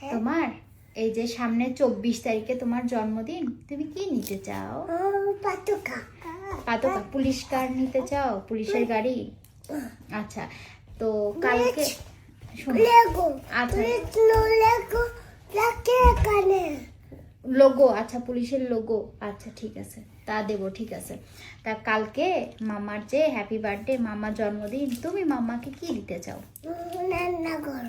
তোমার এই যে সামনে 24 তারিখে তোমার জন্মদিন, তুমি কি নিতে চাও? পাতুকা পাতকা পুলিশ কার নিতে চাও? পুলিশের গাড়ি? আচ্ছা, তো কালকে শোনো। লেগো আচ্ছা, লেগো লাগে কানে লোগো, আচ্ছা পুলিশের লোগো, আচ্ছা ঠিক আছে, তা দেবো, ঠিক আছে। তা কালকে মামার যে হ্যাপি বার্থডে, মামার জন্মদিন, তুমি মামাকে কি দিতে চাও? রান্নাঘর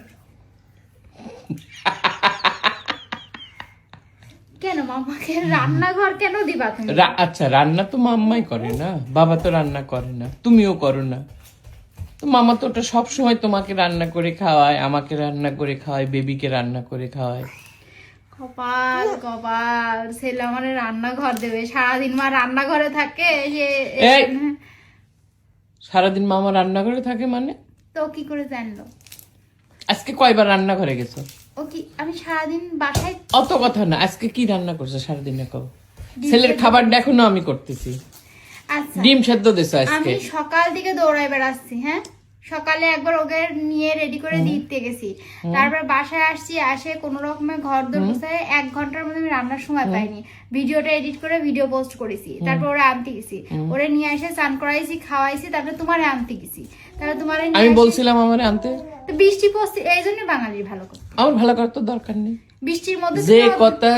কেন মামাকে রান্নাঘর কেন দিবা তুমি? আচ্ছা, রান্না তো মাম্মাই করে না, বাবা তো রান্না করে না, তুমিও করো না, তো মামা তো ওটা সবসময় তোমাকে রান্না করে খাওয়ায়, আমাকে রান্না করে খাওয়ায়, বেবিকে রান্না করে খাওয়ায়। কপাল কপাল, ছেলে আমার রান্নাঘর দেবে, সারাদিন মা রান্নাঘরে থাকে যে। এই, সারাদিন মামা রান্নাঘরে থাকে মানে? তো কি করে জানলো? আজকে কয়বার রান্নাঘরে গেছো? ও কি, আমি সারাদিন বাসায়। অত কথা না, আজকে কি রান্না করছো সারাদিনে কও? ছেলের খাবার দেখো না আমি করতেছি। আচ্ছা, ডিম সেদ্ধ দিছো আজকে? আমি সকাল থেকে দৌড়াই বেড়াচ্ছি, হ্যাঁ সকালে একবার ওকে নিয়ে রেডি করে দিতে গেছি, তারপর বাসায় আসছি, আসে কোনো রকমে ঘর দোর মুছায় 1 ঘন্টার মধ্যে আমি রান্নার সময় পাইনি, ভিডিওটা এডিট করে ভিডিও পোস্ট করেছি, তারপর ওরা আনতে গেছি, ওরে নিয়ে এসে স্নান করাইছি, খাওয়াইছি, তারপরে তোমারে আনতে গেছি, তারপর তোমারে আমি বলছিলাম আমারে আনতে, তো বৃষ্টি পড়ছে, এই জন্য বাঙালির ভালো করে। আমার ভালো করার তো দরকার নেই, বৃষ্টির মধ্যে যে কথা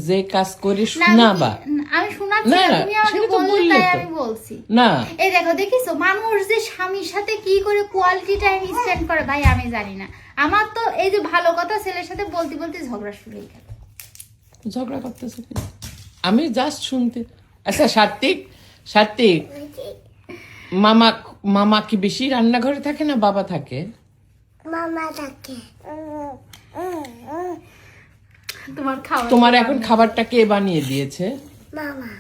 যে কাজ করি শোনাবা। আমি শোনাচ্ছি না, না, তুমি আমাকে সেটা তো বললে বললে তাই তো। আমি বলছি। না, এই দেখো, দেখিছো মানুষ যে স্বামীর সাথে কি করে কোয়ালিটি টাইম স্পেন্ড করে, ভাই আমি জানি না। আমার তো এই যে ভালো কথা ছেলের সাথে বলতে বলতে ঝগড়া শুরু হয়ে গেল। ঝগড়া করতেছে কি? আমি জাস্ট শুনতে। আচ্ছা সাত্বিক, মামা কি বেশি রান্নাঘরে থাকে না বাবা থাকে? মামা থাকে তোমার খাওয়া তোমার এখন খাবারটা কে বানিয়ে দিয়েছে? মামা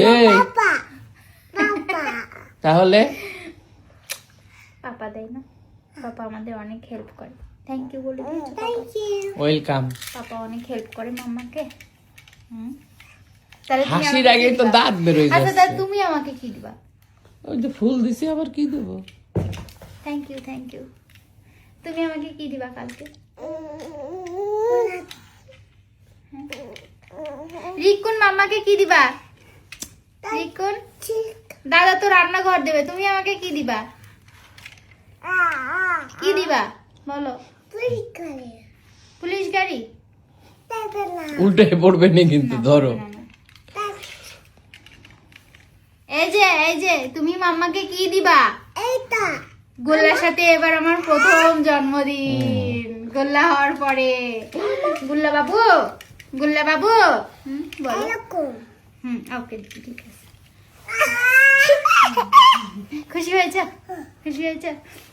এই, পাপা পাপা তাহলে পাপা দেয় না, পাপা আমাদের অনেক হেল্প করে। থ্যাংক ইউ বলে দিয়েছো পাপা। Thank you welcome. পাপা অনেক হেল্প করে মাম্মাকে। তাহলে তুমি হাসির আমাকে আগে কি তো দিবা? দাঁত বেরোয় আচ্ছা, তাহলে যাচ্ছে। তুমি আমাকে কি দিবা? ওই যে ফুল দিছি, আবার কি দেবো? Thank you. তুমি আমাকে কি দিবা কালকে? রিকুন মাম্মাকে কি দিবা? রিকুন দাদা তো রান্নাঘর দেবে, তুমি আমাকে কি দিবা? কি দিবা বলো? পুলিশ গাড়ি? উল্টে পড়বে না কিন্তু, ধরো। না, না। এই যে তুমি মাম্মাকে কি দিবা? এইটা গোল্লার সাথে এবার আমার প্রথম জন্মদিন, গোল্লা হওয়ার পরে। গুল্লা বাবু বলো। এরকম ওকে, ঠিক আছে। খুশি হয়েছে?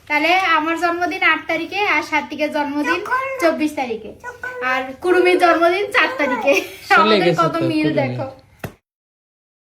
তাহলে আমার জন্মদিন 8 তারিখে, আর সাত্বিকের জন্মদিন 24 তারিখে, আর কুরুমির জন্মদিন 4 তারিখে। চলে আমাদের গেছে কত তো মিল কুরুমি। দেখো।